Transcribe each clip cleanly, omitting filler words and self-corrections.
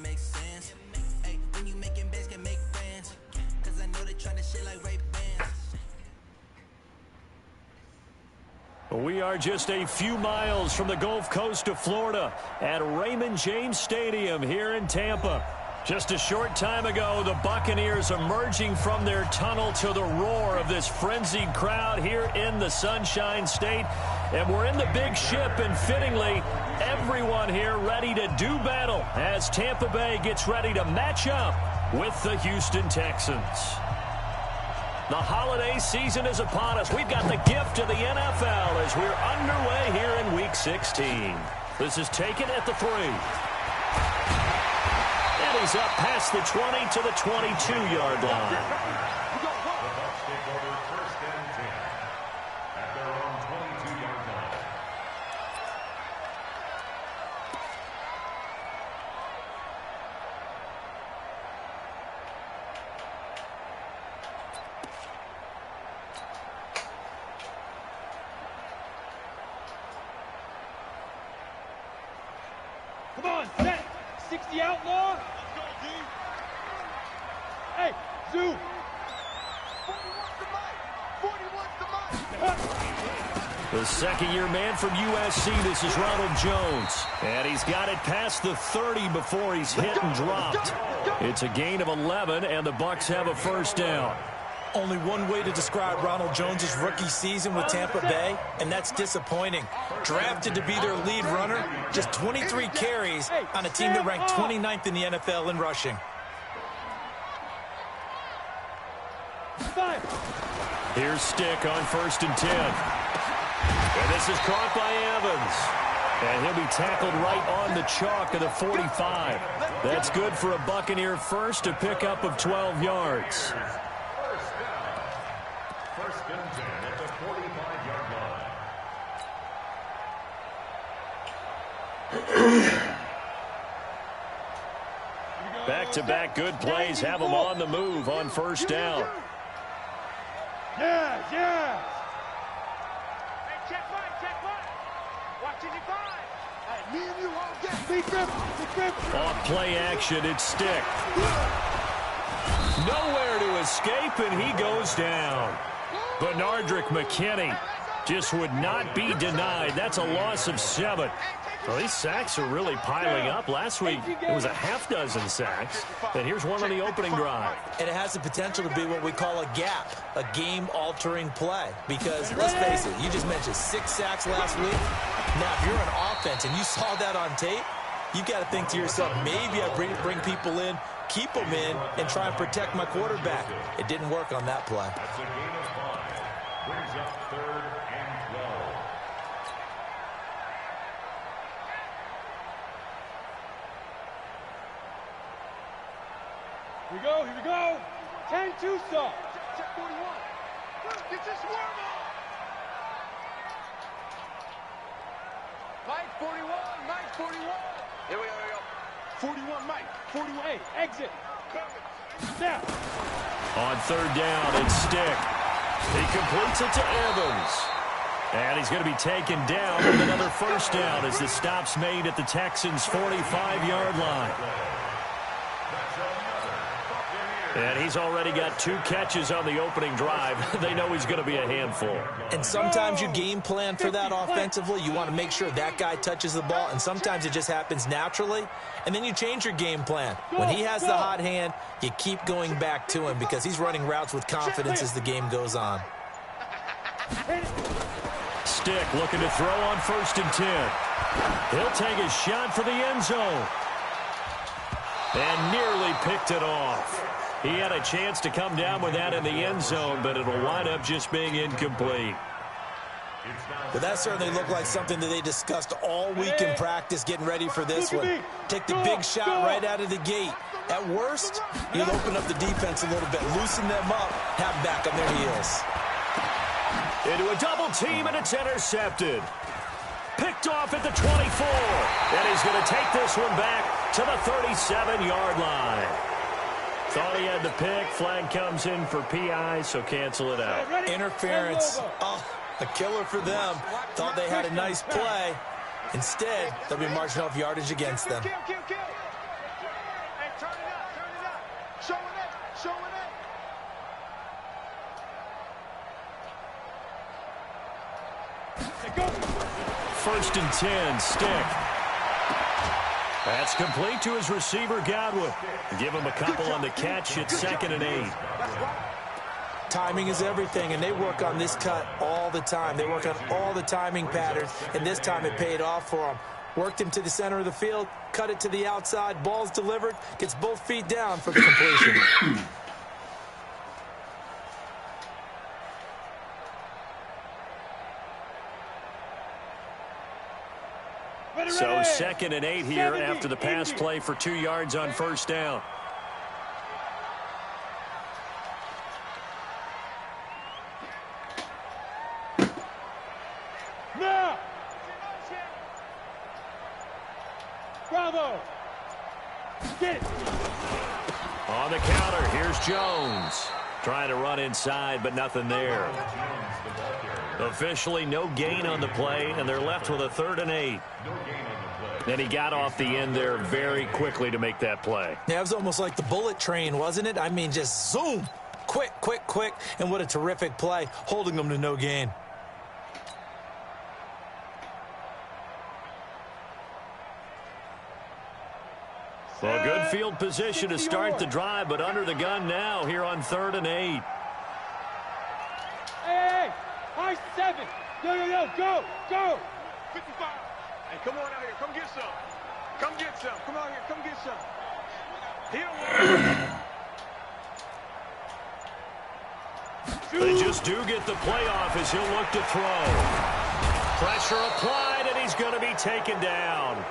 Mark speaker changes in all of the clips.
Speaker 1: makes sense. Hey, when you making bands, can make friends. Cause I know they trying to shit like Ray Bans.
Speaker 2: We are just a few miles from the Gulf Coast of Florida at Raymond James Stadium here in Tampa. Just a short time ago, the Buccaneers emerging from their tunnel to the roar of this frenzied crowd here in the Sunshine State. And we're in the big ship, and fittingly, everyone here ready to do battle as Tampa Bay gets ready to match up with the Houston Texans. The holiday season is upon us. We've got the gift of the NFL as we're underway here in Week 16. This is taken at the 3. And he's up past the 20 to the 22-yard line.
Speaker 3: Come on, set. 60 outlaw. Let's go, D. Hey, Zoo. 41's the mic. 41's the mic.
Speaker 2: The second-year man from USC, this is Ronald Jones. And he's got it past the 30 before he's hit and dropped. It's a gain of 11, and the Bucs have a first down.
Speaker 4: Only one way to describe Ronald Jones' rookie season with Tampa Bay, and that's disappointing. Drafted to be their lead runner, just 23 carries on a team that ranked 29th in the NFL in rushing.
Speaker 2: Here's Stick on 1st and 10. And this is caught by Evans. And he'll be tackled right on the chalk of the 45. That's good for a Buccaneer first, a pickup of 12 yards. Back-to-back good plays have them on the move on first down.
Speaker 3: Yeah.
Speaker 5: Hey, check one. Watch it, five.
Speaker 3: Hey, me and you all get big grip.
Speaker 2: Off play action, it's Stick. Nowhere to escape, and he goes down. Benardrick McKinney just would not be denied. That's a loss of 7. Well, these sacks are really piling up. Last week, it was a half dozen sacks. And here's one on the opening drive.
Speaker 4: And it has the potential to be what we call a gap, a game-altering play. Because, let's face it, you just mentioned 6 sacks last week. Now, if you're an offense and you saw that on tape, you've got to think to yourself, maybe I bring people in, keep them in, and try and protect my quarterback. It didn't work on that play.
Speaker 6: That's a gain of 5. Brings up 3rd and 12.
Speaker 3: Here we go. 10-2 stop. Check 41. Get your swarm on. Mike 41. Here we go. 41, Mike. 41. Hey, exit. Snap.
Speaker 2: On 3rd down, it's Stick. He completes it to Evans. And he's going to be taken down with another first down as the stop's made at the Texans' 45-yard line. And he's already got 2 catches on the opening drive. They know he's going to be a handful.
Speaker 4: And sometimes you game plan for that offensively. You want to make sure that guy touches the ball, and sometimes it just happens naturally. And then you change your game plan. When he has the hot hand, you keep going back to him because he's running routes with confidence as the game goes on.
Speaker 2: Stick looking to throw on 1st and 10. He'll take a shot for the end zone. And nearly picked it off. He had a chance to come down with that in the end zone, but it'll wind up just being incomplete.
Speaker 4: Well, that certainly looked like something that they discussed all week in practice getting ready for this one. Take the big shot right out of the gate. At worst, you'll open up the defense a little bit, loosen them up, have them back on their heels.
Speaker 2: Into a double team, and it's intercepted. Picked off at the 24. And he's going to take this one back to the 37-yard line. Thought he had the pick. Flag comes in for PI, so cancel it out.
Speaker 4: Interference. Oh, a killer for them. Thought they had a nice play. Instead, they'll be marching off yardage against them.
Speaker 3: Turn it up, turn it up. Show it up, show it up. Go.
Speaker 2: 1st and 10, Stick. That's complete to his receiver, Godwin. Give him a couple on the catch at 2nd and 8.
Speaker 4: Timing is everything, and they work on this cut all the time. They work on all the timing patterns, and this time it paid off for them. Worked him to the center of the field, cut it to the outside, ball's delivered, gets both feet down for the completion.
Speaker 2: So 2nd and 8 here after the pass play for 2 yards on 1st down.
Speaker 3: Now. Bravo. Get it.
Speaker 2: On the counter, here's Jones. Trying to run inside, but nothing there. Officially no gain on the play, and they're left with a 3rd and 8. And he got off the end there very quickly to make that play.
Speaker 4: Yeah, it was almost like the bullet train, wasn't it? I mean, just zoom. Quick, quick, quick. And what a terrific play, holding them to no gain.
Speaker 2: Well, good field position to start the drive, but under the gun now here on 3rd and 8.
Speaker 3: Hey, high 7. Yo, go, go. 55. Hey, come on out here. Come get some. Come get some. Come out here. Come get some.
Speaker 2: They just do get the playoff as he'll look to throw. Pressure applied, and he's going to be taken down.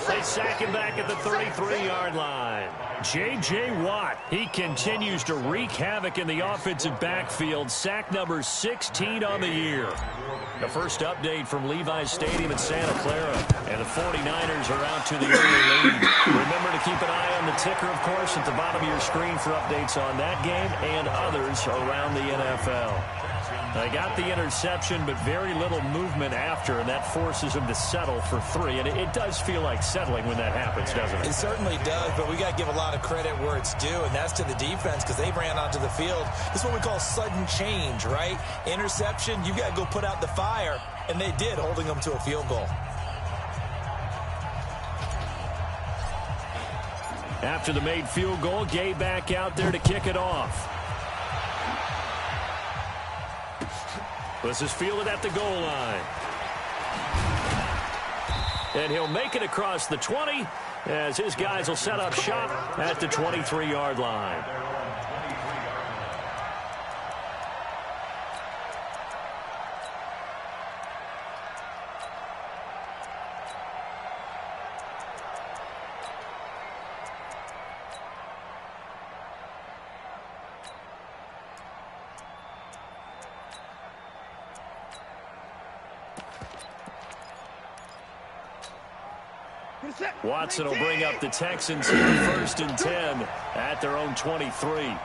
Speaker 2: They sack him back at the 33-yard line. J.J. Watt, he continues to wreak havoc in the offensive backfield. Sack number 16 on the year. The first update from Levi's Stadium in Santa Clara. And the 49ers are out to the early lead. Remember to keep an eye on the ticker, of course, at the bottom of your screen for updates on that game and others around the NFL. They got the interception, but very little movement after, and that forces them to settle for 3. And it does feel like settling when that happens, doesn't it?
Speaker 4: It certainly does, but we got to give a lot of credit where it's due, and that's to the defense because they ran onto the field. This is what we call sudden change, right? Interception, you got to go put out the fire, and they did, holding them to a field goal.
Speaker 2: After the made field goal, Gay back out there to kick it off. This is fielded at the goal line. And he'll make it across the 20 as his guys will set up shop at the 23-yard line. Watson will bring up the Texans here 1st and 10 at their own 23.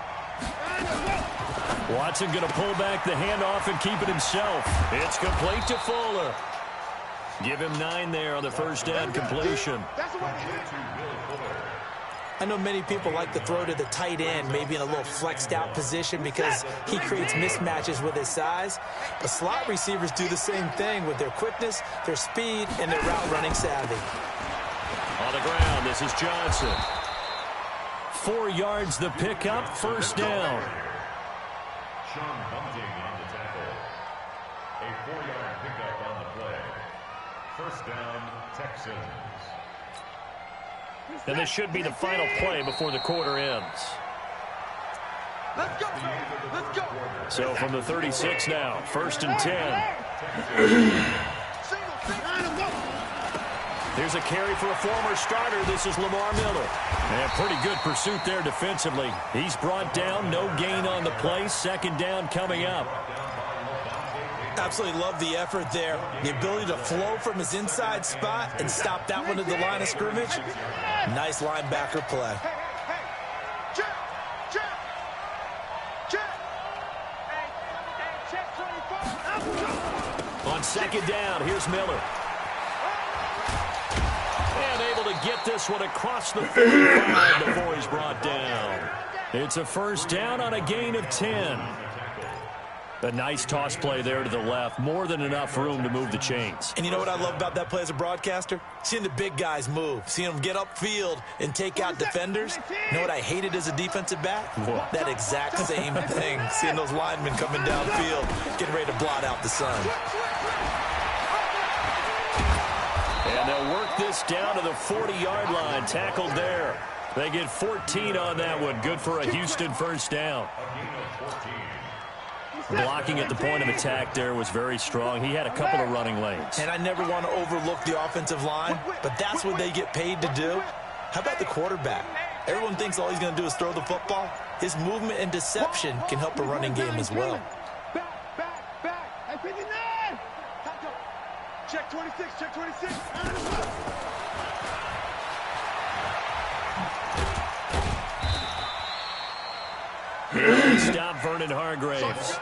Speaker 2: Watson going to pull back the handoff and keep it himself. It's complete to Fuller. Give him 9 there on the first down completion.
Speaker 4: I know many people like to throw to the tight end, maybe in a little flexed out position because he creates mismatches with his size. But slot receivers do the same thing with their quickness, their speed, and their route running savvy.
Speaker 2: On the ground, this is Johnson. 4 yards the pickup, 1st down.
Speaker 6: Sean Bunting on the tackle. A 4-yard pickup on the play. 1st down, Texans.
Speaker 2: And this should be the final play before the quarter ends.
Speaker 3: Let's go. Let's go.
Speaker 2: So from the 36 now, 1st and 10. Here's a carry for a former starter. This is Lamar Miller. And pretty good pursuit there defensively. He's brought down, no gain on the play. 2nd down coming up.
Speaker 4: Absolutely love the effort there. The ability to flow from his inside spot and stop that one at the line of scrimmage. Nice linebacker play.
Speaker 2: On 2nd down, here's Miller. And able to get this one across the 45 before he's brought down. It's a first down on a gain of 10. A nice toss play there to the left. More than enough room to move the chains.
Speaker 4: And you know what I love about that play as a broadcaster? Seeing the big guys move. Seeing them get upfield and take out defenders. You know what I hated as a defensive back?
Speaker 2: What?
Speaker 4: That exact same thing. Seeing those linemen coming downfield, getting ready to blot out the sun.
Speaker 2: And they'll work this down to the 40-yard line. Tackled there. They get 14 on that one. Good for a Houston first down. Blocking at the point of attack there was very strong. He had a couple of running lanes.
Speaker 4: And I never want to overlook the offensive line, but that's what they get paid to do. How about the quarterback? Everyone thinks all he's going to do is throw the football. His movement and deception can help a running game as well.
Speaker 3: Back. Hey, 59. Check 26, check 26.
Speaker 2: Stop Vernon Hargraves.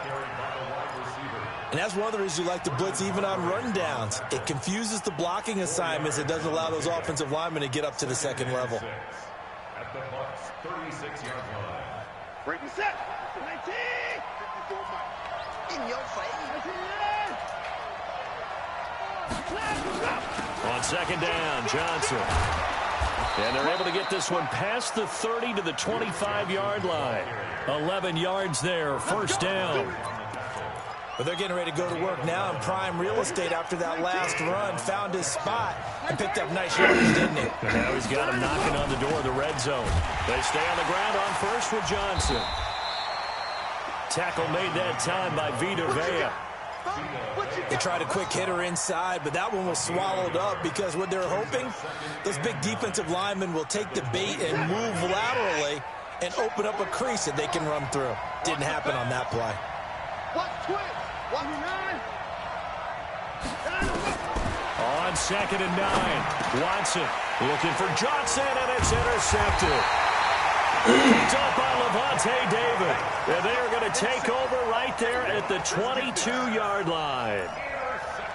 Speaker 4: And that's one of the reasons you like to blitz even on rundowns. It confuses the blocking assignments. It doesn't allow those offensive linemen to get up to the second level.
Speaker 6: At the Bucs 36-yard line.
Speaker 3: Break the set. 19. In your face.
Speaker 2: On second down, Johnson. And they're able to get this one past the 30 to the 25-yard line. 11 yards there, first down.
Speaker 4: But they're getting ready to go to work now in prime real estate after that last run. Found his spot and picked up nice yardage, didn't he?
Speaker 2: And now he's got him knocking on the door of the red zone. They stay on the ground on first with Johnson. Tackle made that time by Vita Vea.
Speaker 4: They tried a quick hitter inside, but that one was swallowed up because what they're hoping, those big defensive linemen will take the bait and move laterally and open up a crease that they can run through. Didn't happen on that play.
Speaker 2: On second and 9, Watson looking for Johnson, and it's intercepted. Picked up by Levante David. And they are going to take over right there at the 22-yard line.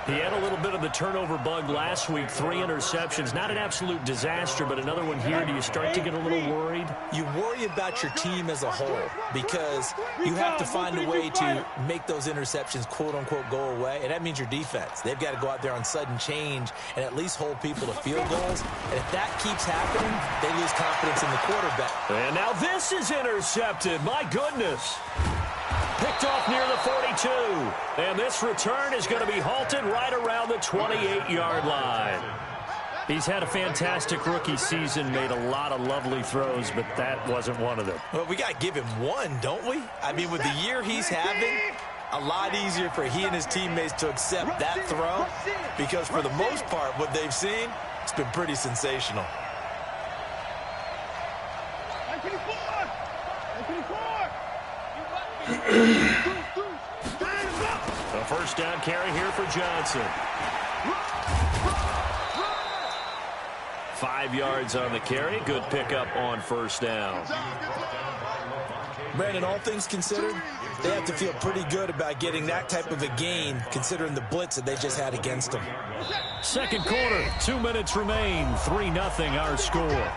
Speaker 2: He had a little bit of the turnover bug last week, 3 interceptions. Not an absolute disaster, but another one here. Do you start to get a little worried?
Speaker 4: You worry about your team as a whole because you have to find a way to make those interceptions, quote-unquote, go away, and that means your defense. They've got to go out there on sudden change and at least hold people to field goals, and if that keeps happening, they lose confidence in the quarterback.
Speaker 2: And now this is intercepted. My goodness. Picked off near the 42. And this return is going to be halted right around the 28-yard line. He's had a fantastic rookie season, made a lot of lovely throws, but that wasn't one of them.
Speaker 4: Well, we got to give him one, don't we? I mean, with the year he's having, a lot easier for he and his teammates to accept that throw because for the most part, what they've seen, it's been pretty sensational.
Speaker 2: A first down carry here for Johnson. 5 yards on the carry. Good pickup on first down.
Speaker 4: Brandon, all things considered, they have to feel pretty good about getting that type of a gain considering the blitz that they just had against them.
Speaker 2: Second quarter, 2 minutes remain. 3-0 our score.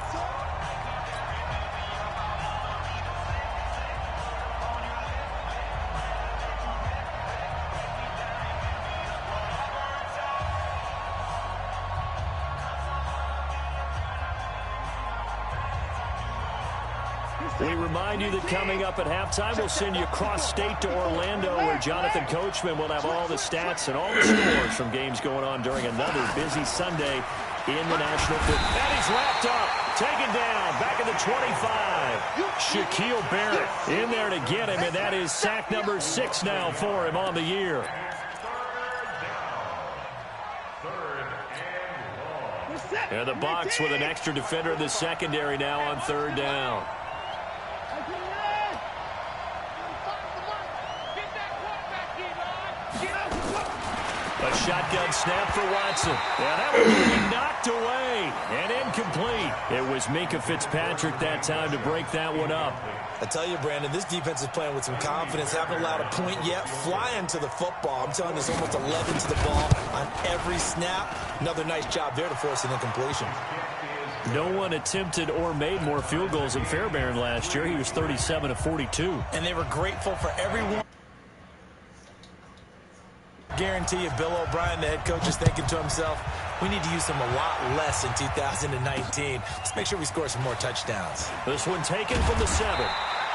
Speaker 2: We remind you that coming up at halftime, we'll send you cross-state to Orlando, where Jonathan Coachman will have all the stats and all the scores from games going on during another busy Sunday in the National Football. And he's wrapped up, taken down, back at the 25. Shaquille Barrett in there to get him, and that is sack number 6 now for him on the year. And the Bucs with an extra defender in the secondary now on third down. A shotgun snap for Watson. Yeah, that one will be knocked away and incomplete. It was Minkah Fitzpatrick that time to break that one up.
Speaker 4: I tell you, Brandon, this defense is playing with some confidence. Haven't allowed a point yet. Flying to the football. I'm telling you, there's almost 11 to the ball on every snap. Another nice job there to force an incompletion.
Speaker 2: No one attempted or made more field goals than Fairbairn last year. He was 37 of 42.
Speaker 4: And they were grateful for everyone. Guarantee you Bill O'Brien, the head coach, is thinking to himself, we need to use them a lot less in 2019. Let's make sure we score some more touchdowns.
Speaker 2: This one taken from the 7.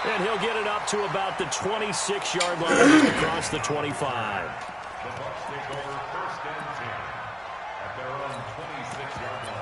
Speaker 2: And he'll get it up to about the 26-yard line across the 25.
Speaker 6: The Bucs take over 1st and 10 at their own 26-yard line.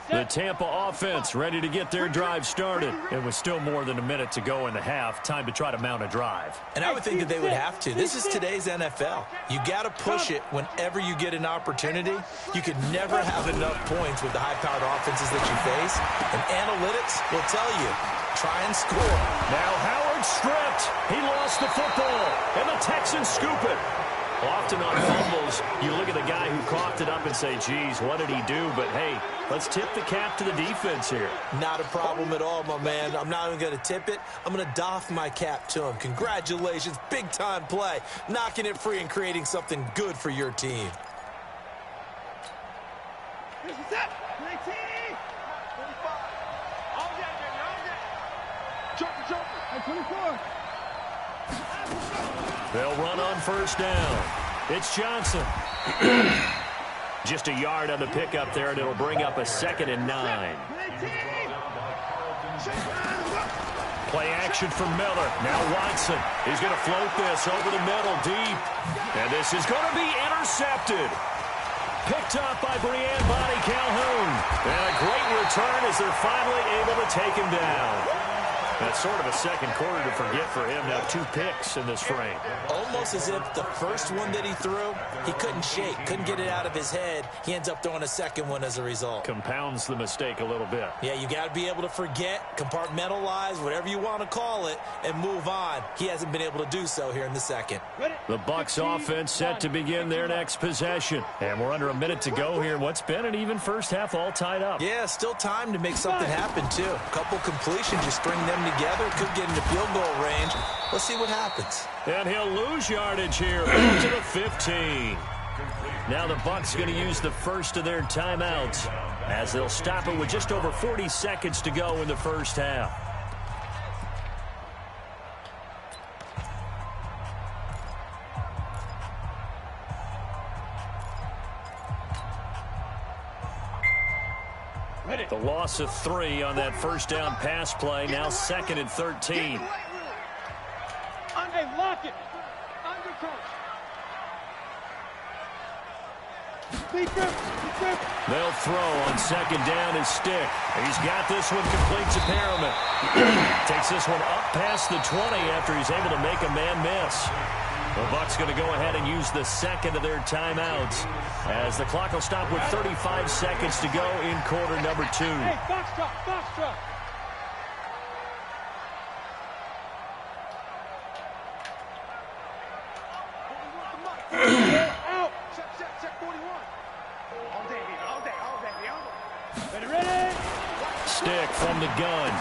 Speaker 2: The Tampa offense ready to get their drive started. It was still more than a minute to go in the half. Time to try to mount a drive.
Speaker 4: And I would think that they would have to. This is today's NFL. You got to push it whenever you get an opportunity. You could never have enough points with the high-powered offenses that you face. And analytics will tell you, try and score.
Speaker 2: Now Howard stripped. He lost the football. And the Texans scoop it. Often on fumbles, you look at the guy who coughed it up and say, geez, what did he do? But, hey, let's tip the cap to the defense here.
Speaker 4: Not a problem at all, my man. I'm not even going to tip it. I'm going to doff my cap to him. Congratulations. Big-time play. Knocking it free and creating something good for your team.
Speaker 5: This is it. 19. 25. All day, baby. All day. Joker. Hey, 24.
Speaker 2: They'll run on 1st down. It's Johnson. Just a yard on the pickup there, and it'll bring up a 2nd and 9. Play action from Miller. Now Watson. He's going to float this over the middle deep. And this is going to be intercepted. Picked up by Brianne Bonnie Calhoun. And a great return as they're finally able to take him down. That's sort of a second quarter to forget for him. Now 2 picks in this frame.
Speaker 4: Almost as if the first one that he threw, he couldn't shake, couldn't get it out of his head. He ends up throwing a second one as a result.
Speaker 2: Compounds the mistake a little bit.
Speaker 4: Yeah, you got to be able to forget, compartmentalize, whatever you want to call it, and move on. He hasn't been able to do so here in the second.
Speaker 2: The Bucs offense set to begin their next possession. And we're under a minute to go here in what's been an even first half, all tied up.
Speaker 4: Yeah, still time to make something happen, too. A couple completions, you string them together, could get into field goal range. Let's see what happens.
Speaker 2: And he'll lose yardage here up to the 15. Now the Bucs going to use the first of their timeouts as they'll stop it with just over 40 seconds to go in the first half. The loss of 3 on that first down pass play. Now 2nd and 13.
Speaker 5: Hey, lock it. Under coach.
Speaker 2: They'll throw on 2nd down and stick. He's got this one complete to Perriman. Takes this one up past the 20 after he's able to make a man miss. The Bucs going to go ahead and use the 2nd of their timeouts as the clock will stop with 35 seconds to go in quarter number 2.
Speaker 5: Hey, box truck. Out. Check 41. All day. Ready.
Speaker 2: Stick from the gun.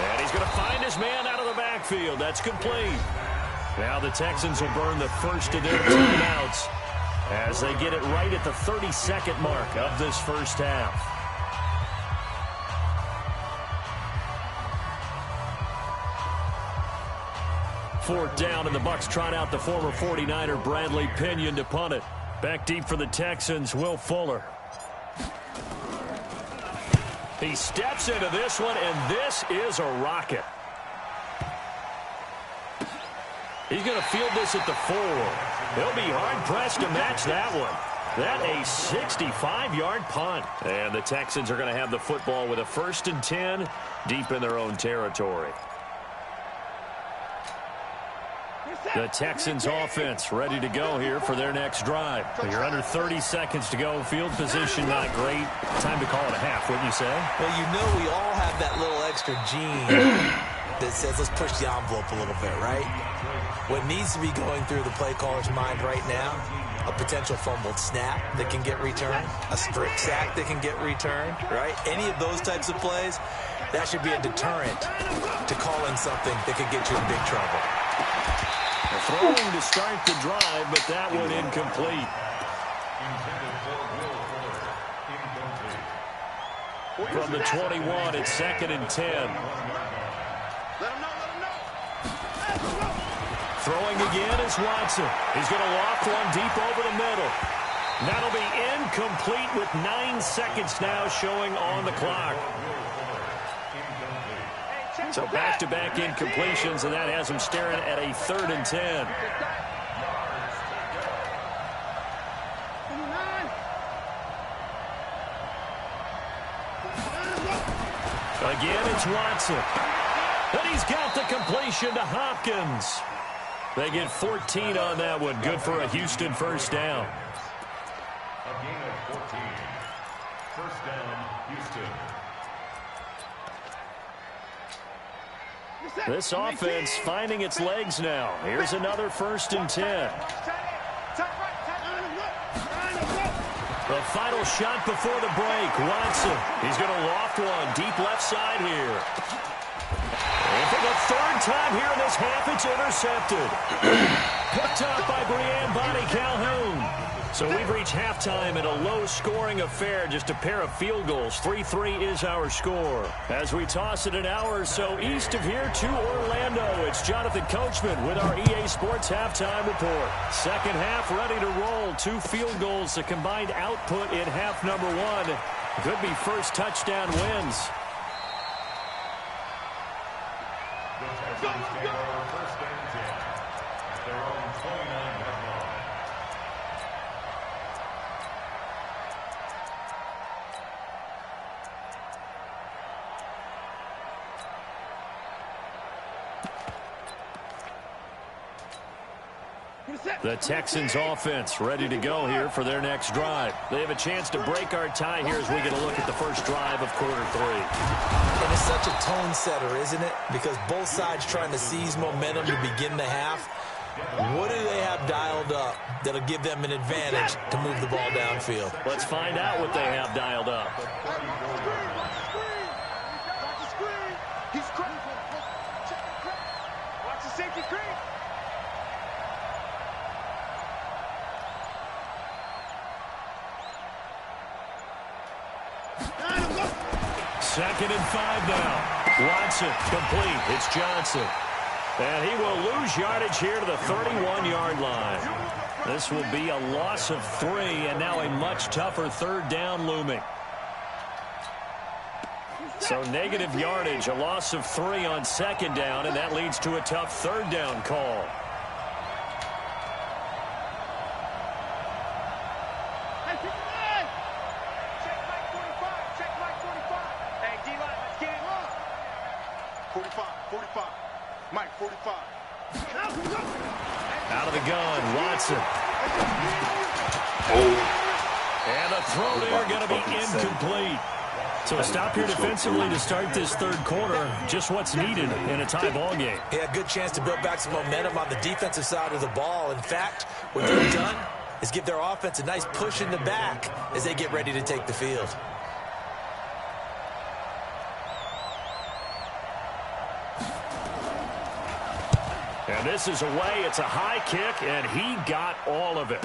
Speaker 2: And he's going to find his man out of the backfield. That's complete. Now the Texans will burn the first of their timeouts as they get it right at the 30-second mark of this first half. Fourth down, and the Bucs trot out the former 49er Bradley Pinion to punt it. Back deep for the Texans, Will Fuller. He steps into this one, and this is a rocket. He's going to field this at the 4. He'll be hard-pressed to match that one. That a 65-yard punt. And the Texans are going to have the football with a 1st and 10 deep in their own territory. The Texans offense ready to go here for their next drive. You're under 30 seconds to go. Field position not great. Time to call it a half, wouldn't you say?
Speaker 4: Well, you know we all have that little extra gene that says let's push the envelope a little bit, right? What needs to be going through the play caller's mind right now, a potential fumbled snap that can get returned, a strip sack that can get returned, right? Any of those types of plays, that should be a deterrent to calling something that could get you in big trouble.
Speaker 2: Throwing to start the drive, but that one incomplete. From the 21, it's 2nd and 10.
Speaker 5: Let him know, let him know.
Speaker 2: Throwing again is Watson. He's going to loft one deep over the middle. That'll be incomplete with 9 seconds now showing on the clock. So back-to-back incompletions, and that has him staring at a 3rd and 10. Again, it's Watson. And he's got the completion to Hopkins. They get 14 on that one. Good for a Houston first down.
Speaker 6: A gain of 14. First down, Houston.
Speaker 2: This offense finding its legs now. Here's another 1st and 10. The final shot before the break. Watson. He's going to loft one deep left side here. And for the 3rd time here in this half, it's intercepted. Picked up by Brianne Bonnie Calhoun. So we've reached halftime in a low-scoring affair, just a pair of field goals. 3-3 is our score. As we toss it an hour or so east of here to Orlando, it's Jonathan Coachman with our EA Sports Halftime Report. Second half ready to roll. 2 field goals, the combined output in half number 1. Could be first touchdown wins.
Speaker 6: The Texans take over first and 10 at their own 29-yard line.
Speaker 2: The Texans offense ready to go here for their next drive. They have a chance to break our tie here as we get a look at the first drive of quarter 3.
Speaker 4: And it's such a tone setter, isn't it? Because both sides trying to seize momentum to begin the half. What do they have dialed up that'll give them an advantage to move the ball downfield?
Speaker 2: Let's find out what they have dialed up.
Speaker 5: He's critical. Watch the safety screen.
Speaker 2: Second and 5 now. Watson complete. It's Johnson. And he will lose yardage here to the 31-yard line. This will be a loss of 3, and now a much tougher 3rd down looming. So negative yardage, a loss of 3 on 2nd down, and that leads to a tough 3rd down call. Out of the gun, Watson. And a throw there going to be incomplete. So a stop here defensively to start this 3rd quarter. Just what's needed in a tie ball game.
Speaker 4: Yeah, good chance to build back some momentum on the defensive side of the ball. In fact, what they've done is give their offense a nice push in the back as they get ready to take the field.
Speaker 2: And this is away. It's a high kick, and he got all of it.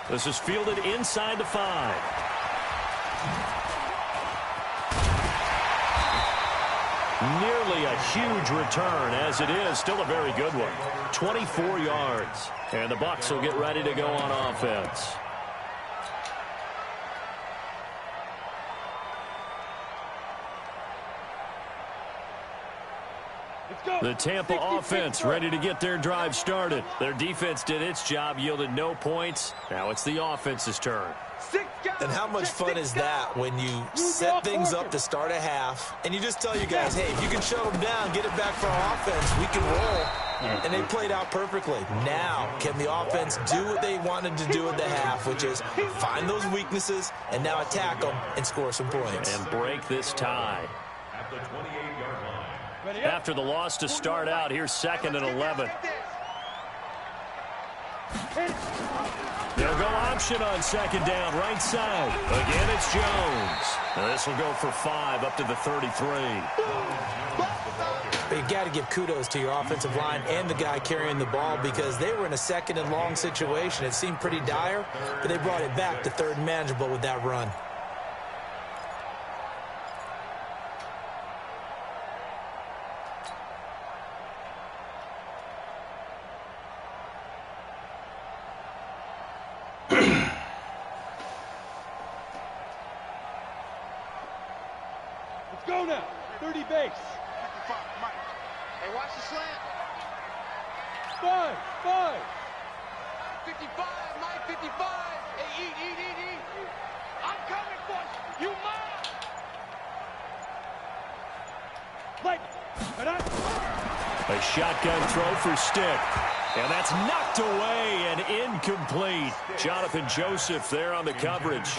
Speaker 2: This is fielded inside the 5. Nearly a huge return, as it is. Still a very good one. 24 yards. And the Bucs will get ready to go on offense. The Tampa offense ready to get their drive started. Their defense did its job, yielded no points. Now it's the offense's turn.
Speaker 4: And how much fun is that when you set things up to start a half and you just tell you guys, hey, if you can shut them down, get it back for our offense, we can roll. And they played out perfectly. Now, can the offense do what they wanted to do in the half, which is find those weaknesses and now attack them and score some points.
Speaker 2: And break this tie.
Speaker 6: At the 28-yard line.
Speaker 2: After the loss to start out, here's 2nd and 11. They'll go option on second down, right side. Again, it's Jones. Now this will go for 5 up to the 33.
Speaker 4: But you got to give kudos to your offensive line and the guy carrying the ball because they were in a second and long situation. It seemed pretty dire, but they brought it back to third and manageable with that run.
Speaker 5: Let's go now. 30 base.
Speaker 3: Hey, watch the slant.
Speaker 5: 5.
Speaker 3: 55, Mike, 55. Hey, eat. I'm coming for you. You mine.
Speaker 5: Like,
Speaker 2: A shotgun throw for Stick. And that's knocked away and incomplete. Jonathan Joseph there on the coverage.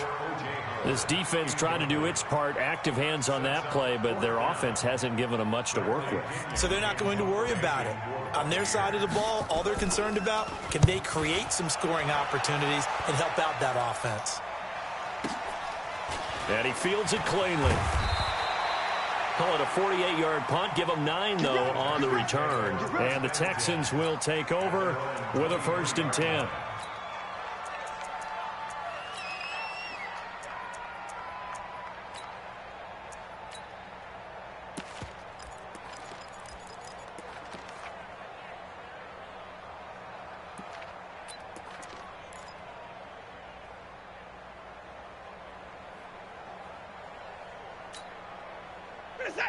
Speaker 2: This defense trying to do its part, active hands on that play, but their offense hasn't given them much to work with.
Speaker 4: So they're not going to worry about it. On their side of the ball, all they're concerned about, can they create some scoring opportunities and help out that offense?
Speaker 2: And he fields it cleanly. Call it a 48-yard punt. Give them 9, though, on the return. And the Texans will take over with a 1st and 10.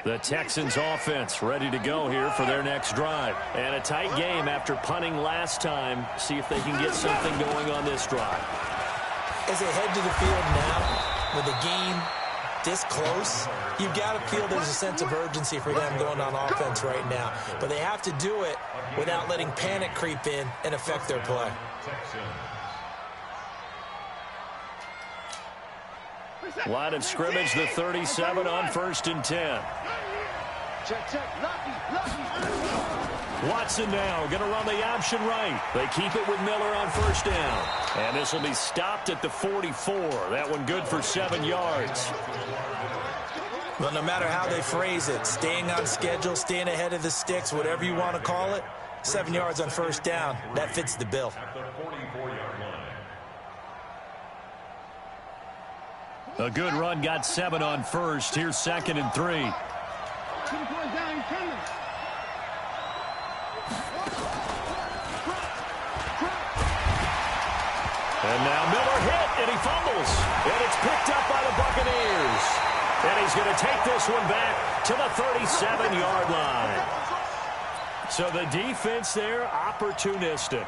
Speaker 2: The Texans offense ready to go here for their next drive. And a tight game after punting last time. See if they can get something going on this drive.
Speaker 4: As they head to the field now, with the game this close, you've got to feel there's a sense of urgency for them going on offense right now. But they have to do it without letting panic creep in and affect their play.
Speaker 2: Line of scrimmage, the 37 on 1st and 10.
Speaker 5: Check.
Speaker 2: Watson now going to run the option right. They keep it with Miller on 1st down. And this will be stopped at the 44. That one good for 7 yards.
Speaker 4: Well, no matter how they phrase it, staying on schedule, staying ahead of the sticks, whatever you want to call it, 7 yards on 1st down, that fits the bill.
Speaker 2: A good run, got 7 on 1st. Here's 2nd and 3. And now Miller hit, and he fumbles. And it's picked up by the Buccaneers. And he's going to take this one back to the 37-yard line. So the defense there, opportunistic.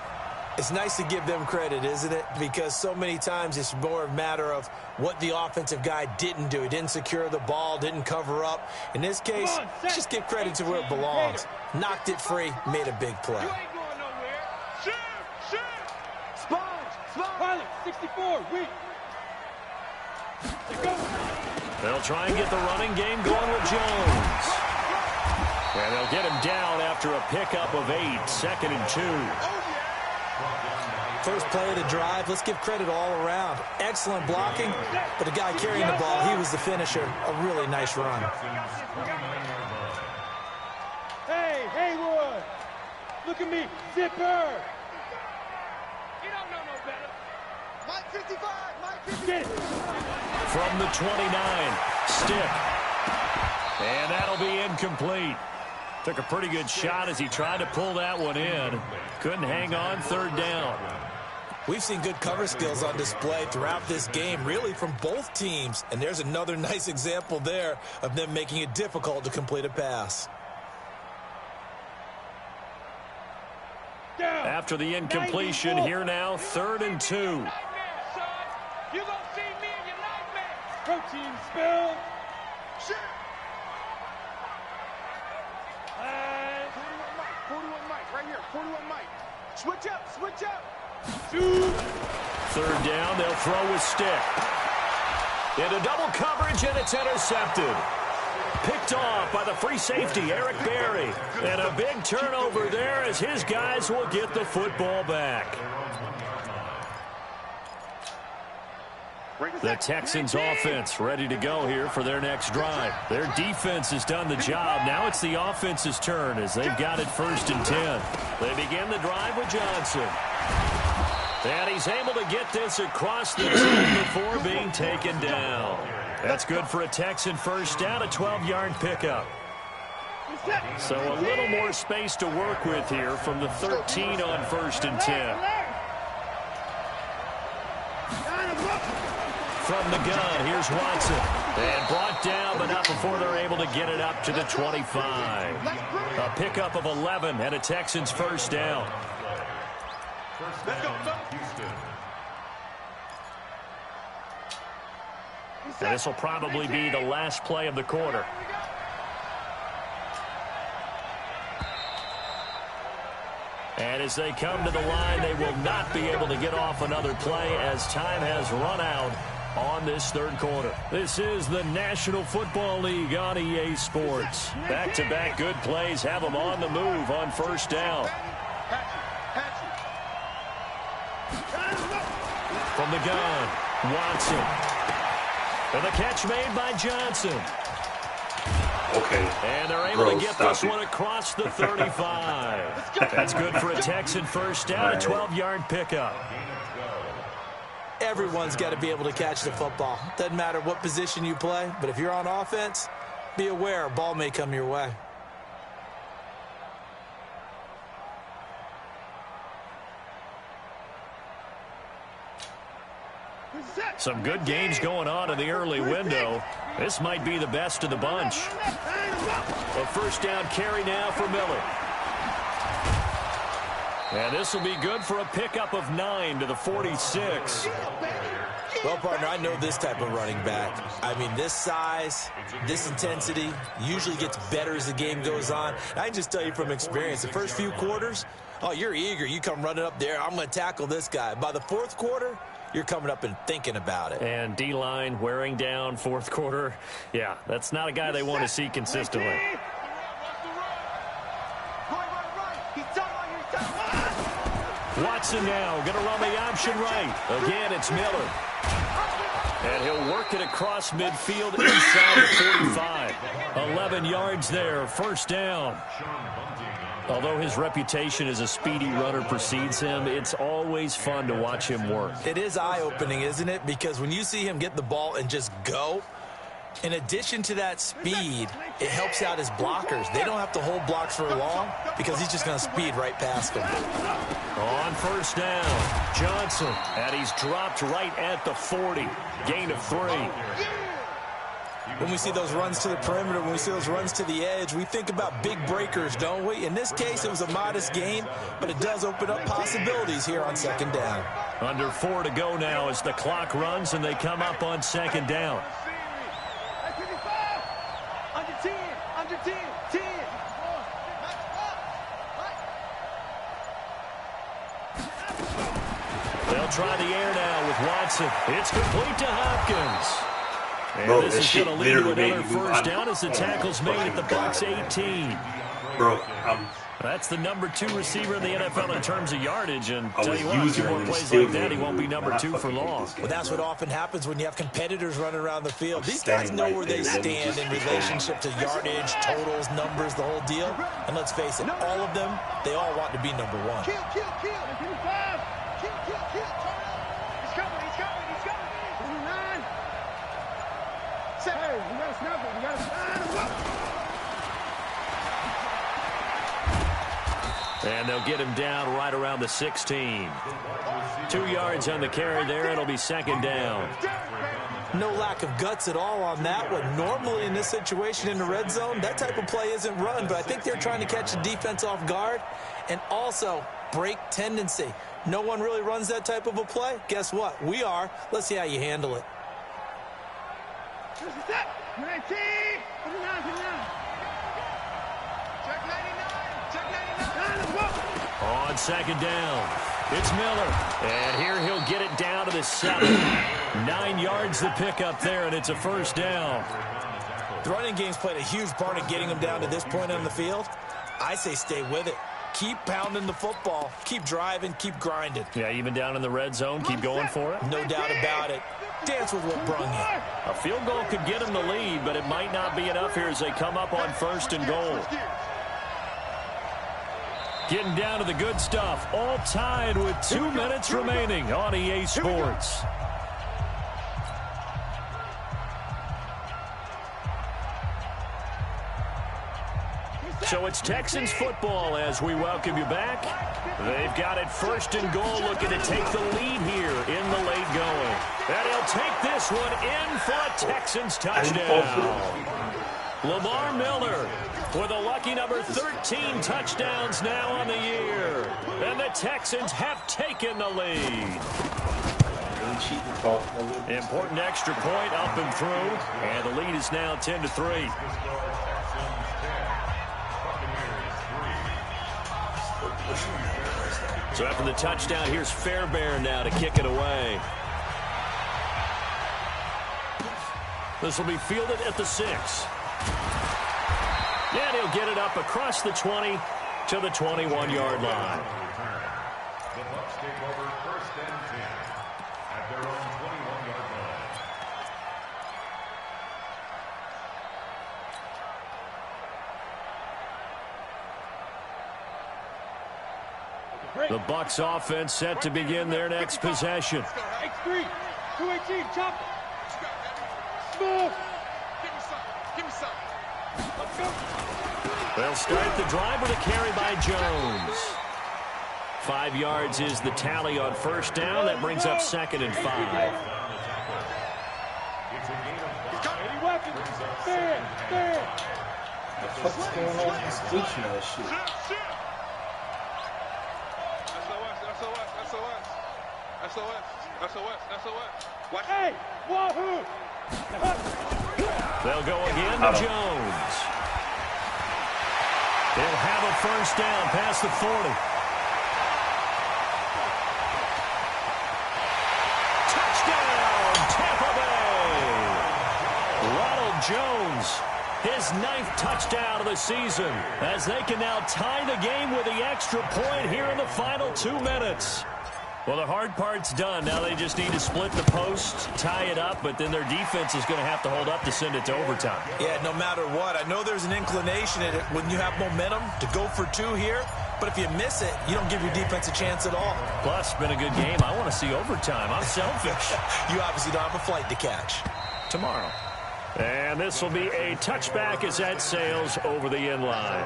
Speaker 4: It's nice to give them credit, isn't it? Because so many times it's more a matter of what the offensive guy didn't do. He didn't secure the ball, didn't cover up. In this case, just give credit to where it belongs. Knocked it free, made a big play.
Speaker 3: You ain't going nowhere. Shoot.
Speaker 5: Sponge. Pilot, 64, weak.
Speaker 2: They'll try and get the running game going with Jones. And they'll get him down after a pickup of 8, 2nd and 2.
Speaker 4: First play of the drive, let's give credit all around. Excellent blocking, but the guy carrying the ball, he was the finisher. A really nice run.
Speaker 5: Hey, Haywood. Look at me, zipper.
Speaker 3: You don't know no better. Mike 55, Mike 55.
Speaker 5: Get it.
Speaker 2: From the 29, Stick. And that'll be incomplete. Took a pretty good shot as he tried to pull that one in. Couldn't hang on, 3rd down.
Speaker 4: We've seen good cover skills on display throughout this game, really from both teams. And there's another nice example there of them making it difficult to complete a pass.
Speaker 5: Down.
Speaker 2: After the incompletion, here now, 3rd and 2.
Speaker 3: You gonna see me in your nightmare.
Speaker 5: Protein spill.
Speaker 3: Shit.
Speaker 5: 41 Mike, right here. 41 Mike. Switch up.
Speaker 2: 3rd down, they'll throw with Stick. Into double coverage, and it's intercepted. picked off by the free safety, Eric Berry. And a big turnover there as his guys will get the football back. The Texans offense ready to go here for their next drive. Their defense has done the job. Now it's the offense's turn as they've got it 1st and 10. They begin the drive with Johnson. And he's able to get this across the 10 before being taken down. That's good for a Texan first down, a 12-yard pickup. So a little more space to work with here from the 13 on 1st and 10. From the gun, here's Watson. And brought down, but not before they're able to get it up to the 25. A pickup of 11 and a Texans first down. And this will probably be the last play of the quarter. And as they come to the line, they will not be able to get off another play as time has run out on this 3rd quarter. This is the National Football League on EA Sports. Back-to-back good plays have them on the move on 1st down. From the gun, Watson. And the catch made by Johnson.
Speaker 7: Okay.
Speaker 2: And they're able to get this one across the 35. That's good for a Texan first down, a 12-yard pickup.
Speaker 4: Everyone's got to be able to catch the football. Doesn't matter what position you play, but if you're on offense, be aware a ball may come your way.
Speaker 2: Some good games going on in the early window. This might be the best of the bunch. A first down carry now for Miller. And this will be good for a pickup of 9 to the 46.
Speaker 4: Well, partner, I know this type of running back. I mean, this size, this intensity usually gets better as the game goes on. I can just tell you from experience, the first few quarters, oh, you're eager. You come running up there, I'm going to tackle this guy. By the 4th quarter, you're coming up and thinking about it.
Speaker 2: And D-line wearing down 4th quarter. Yeah, that's not a guy they want to see consistently. Watson now going to run the option right. Again, it's Miller. And he'll work it across midfield inside the 45. 11 yards there, first down. Although his reputation as a speedy runner precedes him, it's always fun to watch him work.
Speaker 4: It is eye-opening, isn't it? Because when you see him get the ball and just go, in addition to that speed, it helps out his blockers. They don't have to hold blocks for long because he's just going to speed right past them.
Speaker 2: On first down, Johnson, and he's dropped right at the 40. Gain of 3.
Speaker 4: When we see those runs to the perimeter, when we see those runs to the edge, we think about big breakers, don't we? In this case, it was a modest gain, but it does open up possibilities here on 2nd down.
Speaker 2: Under 4 to go now as the clock runs and they come up on 2nd down.
Speaker 5: Under 10, under 10, 10.
Speaker 2: They'll try the air now with Watson. It's complete to Hopkins. And
Speaker 7: bro,
Speaker 2: this is going to lead to another first down as the tackle's made at the Bucs 18.
Speaker 7: Bro,
Speaker 2: that's the number 2 receiver in the NFL in terms of yardage. And tell you what,
Speaker 7: a
Speaker 2: few more plays like that, he won't be number 2 for long.
Speaker 4: Well, that's what often happens when you have competitors running around the field. These guys know where they stand in relationship to yardage, totals, numbers, the whole deal. And let's face it, all of them, they all want to be number 1.
Speaker 5: Kill, kill, kill. Kill, kill, kill. He's coming, he's coming, he's coming. 9. Hey, we got to snap it. We got to snap it.
Speaker 2: And they'll get him down right around the 16. 2 yards on the carry there. It'll be 2nd down.
Speaker 4: No lack of guts at all on that one. Normally in this situation in the red zone, that type of play isn't run, but I think they're trying to catch the defense off guard and also break tendency. No one really runs that type of a play. Guess what? We are. Let's see how you handle it.
Speaker 5: 19. 59. Check 99. Check 99.
Speaker 2: On 2nd down, it's Miller. And here he'll get it down to the 7. 9 yards the pickup there, and it's a first down.
Speaker 4: The running game's played a huge part in getting them down to this point on the field. I say stay with it. Keep pounding the football. Keep driving. Keep grinding.
Speaker 2: Yeah, even down in the red zone, keep going for it.
Speaker 4: No doubt about it. Dance with what brung you.
Speaker 2: A field goal could get them the lead, but it might not be enough here as they come up on 1st and goal. Getting down to the good stuff. All tied with 2 minutes remaining on EA Sports. So it's Texans football as we welcome you back. They've got it 1st and goal, looking to take the lead here in the late going. And he'll take this one in for a Texans touchdown. Lamar Miller with a lucky number 13 touchdowns now on the year. And the Texans have taken the lead. Important extra point up and through. And the lead is now 10-3. So after the touchdown, here's Fairbairn now to kick it away. This will be fielded at the 6. And he'll get it up across the 20 to the 21-yard line.
Speaker 6: The Bucs take over 1st and 10 at their own 21-yard line.
Speaker 2: The Bucs offense set to begin their next possession.
Speaker 5: X3, 218, chop it. Smooth. Give me some. Let's go.
Speaker 2: They'll start the drive with a carry by Jones. 5 yards is the tally on 1st down. That brings up 2nd and 5.
Speaker 5: Any weapons? Stand.
Speaker 8: What's going on with this glitching that shit?
Speaker 5: SOS. What? Hey, Wahoo!
Speaker 2: They'll go again to Jones. They'll have a 1st down past the 40. Touchdown, Tampa Bay! Ronald Jones, his 9th touchdown of the season, as they can now tie the game with the extra point here in the final 2 minutes. Well, the hard part's done. Now they just need to split the post, tie it up, but then their defense is going to have to hold up to send it to overtime.
Speaker 4: Yeah, no matter what. I know there's an inclination in it when you have momentum to go for 2 here, but if you miss it, you don't give your defense a chance at all.
Speaker 2: Plus, it's been a good game. I want to see overtime. I'm selfish.
Speaker 4: You obviously don't have a flight to catch.
Speaker 2: Tomorrow. And this will be a touchback as that sails over the end line.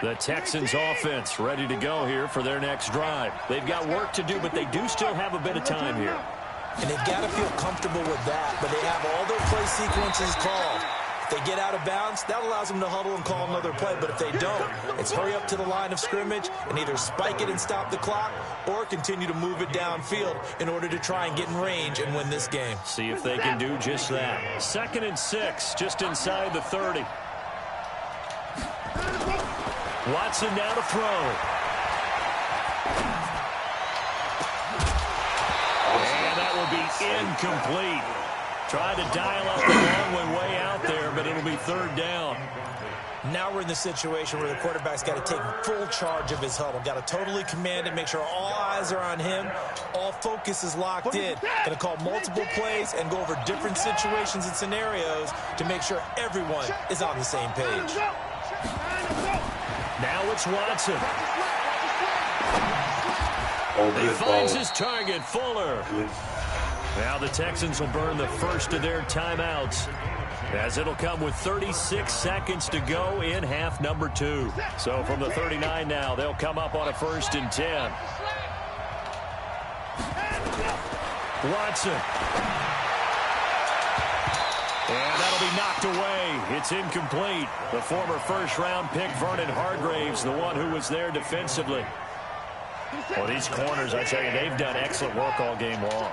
Speaker 2: The Texans offense ready to go here for their next drive. They've got work to do, but they do still have a bit of time here.
Speaker 4: And they've got to feel comfortable with that, but they have all their play sequences called. If they get out of bounds, that allows them to huddle and call another play, but if they don't, it's hurry up to the line of scrimmage and either spike it and stop the clock or continue to move it downfield in order to try and get in range and win this game.
Speaker 2: See if they can do just that. 2nd and 6, just inside the 30. Watson now to throw. And that will be incomplete. Tried to dial up the long one way out there, but it'll be 3rd down.
Speaker 4: Now we're in the situation where the quarterback's got to take full charge of his huddle. Got to totally command it, make sure all eyes are on him. All focus is locked in. Going to call multiple plays and go over different situations and scenarios to make sure everyone is on the same page.
Speaker 2: Now it's Watson. He finds his target, Fuller. Now the Texans will burn the first of their timeouts, as it'll come with 36 seconds to go in half number 2. So from the 39 now, they'll come up on a 1st and 10. Watson. And that'll be knocked away. It's incomplete. The former 1st-round pick, Vernon Hargraves, the one who was there defensively. Well, these corners, I tell you, they've done excellent work all game long.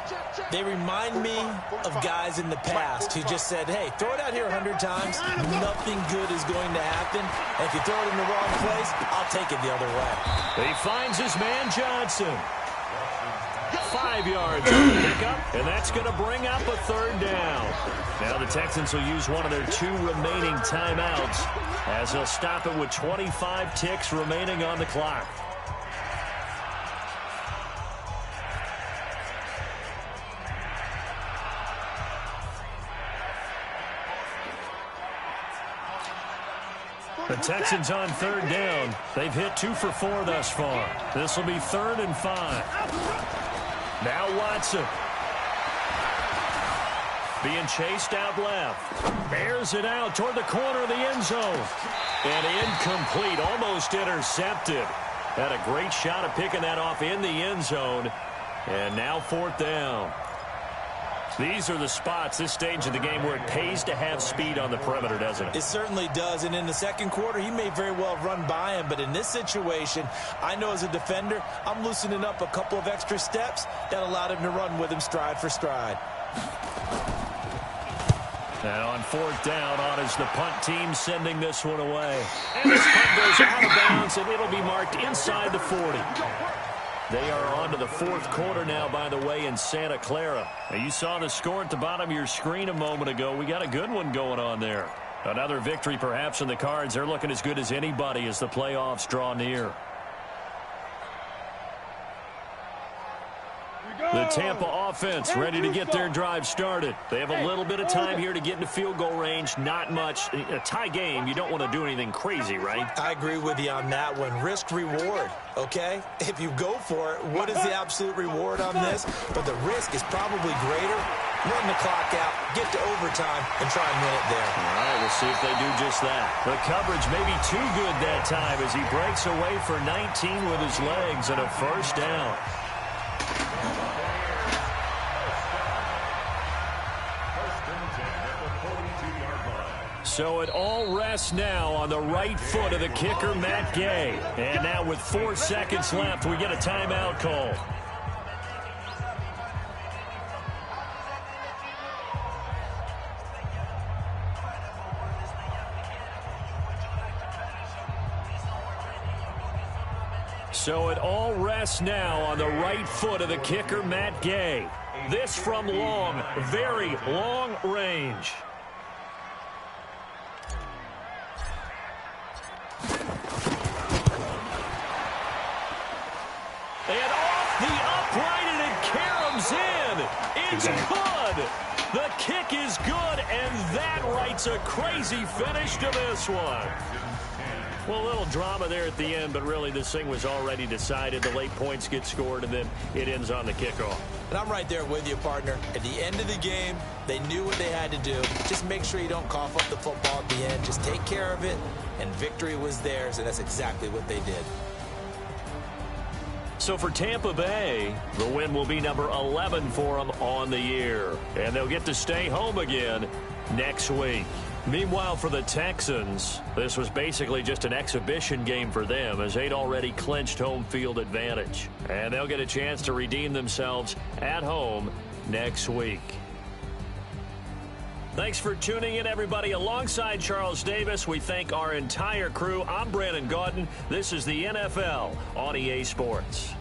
Speaker 4: They remind me of guys in the past who just said, hey, throw it out here 100 times, nothing good is going to happen. And if you throw it in the wrong place, I'll take it the other way.
Speaker 2: He finds his man Johnson. 5 yards on the pickup, and that's going to bring up a third down. Now the Texans will use one of their 2 remaining timeouts as they'll stop it with 25 ticks remaining on the clock. The Texans on third down. They've hit 2 for 4 thus far. This will be 3rd and 5. Now Watson. Being chased out left. Airs it out toward the corner of the end zone. And incomplete, almost intercepted. Had a great shot at picking that off in the end zone. And now 4th down. These are the spots, this stage of the game, where it pays to have speed on the perimeter, doesn't it?
Speaker 4: It certainly does, and in the second quarter, he may very well run by him, but in this situation, I know as a defender, I'm loosening up a couple of extra steps that allowed him to run with him stride for stride.
Speaker 2: And on 4th down, on is the punt team sending this one away. And this punt goes out of bounds, and it'll be marked inside the 40. They are on to the 4th quarter now, by the way, in Santa Clara. Now, you saw the score at the bottom of your screen a moment ago. We got a good one going on there. Another victory perhaps in the cards. They're looking as good as anybody as the playoffs draw near. The Tampa offense ready to get their drive started. They have a little bit of time here to get into field goal range. Not much. A tie game, you don't want to do anything crazy, right?
Speaker 4: I agree with you on that one. Risk-reward, okay? If you go for it, what is the absolute reward on this? But the risk is probably greater. Run the clock out, get to overtime, and try and win it there.
Speaker 2: All right, we'll see if they do just that. The coverage may be too good that time as he breaks away for 19 with his legs and a 1st down. So it all rests now on the right foot of the kicker, Matt Gay. And now with 4 seconds left, we get a timeout call. So it all rests now on the right foot of the kicker, Matt Gay. This from long, very long range. And off the upright, and it caroms in. It's good. The kick is good, and that writes a crazy finish to this one. Well, a little drama there at the end, but really this thing was already decided. The late points get scored, and then it ends on the kickoff.
Speaker 4: And I'm right there with you, partner. At the end of the game, they knew what they had to do. Just make sure you don't cough up the football at the end. Just take care of it, and victory was theirs, and that's exactly what they did.
Speaker 2: So for Tampa Bay, the win will be number 11 for them on the year. And they'll get to stay home again next week. Meanwhile, for the Texans, this was basically just an exhibition game for them as they'd already clinched home field advantage. And they'll get a chance to redeem themselves at home next week. Thanks for tuning in, everybody. Alongside Charles Davis, we thank our entire crew. I'm Brandon Gaudin. This is the NFL on EA Sports.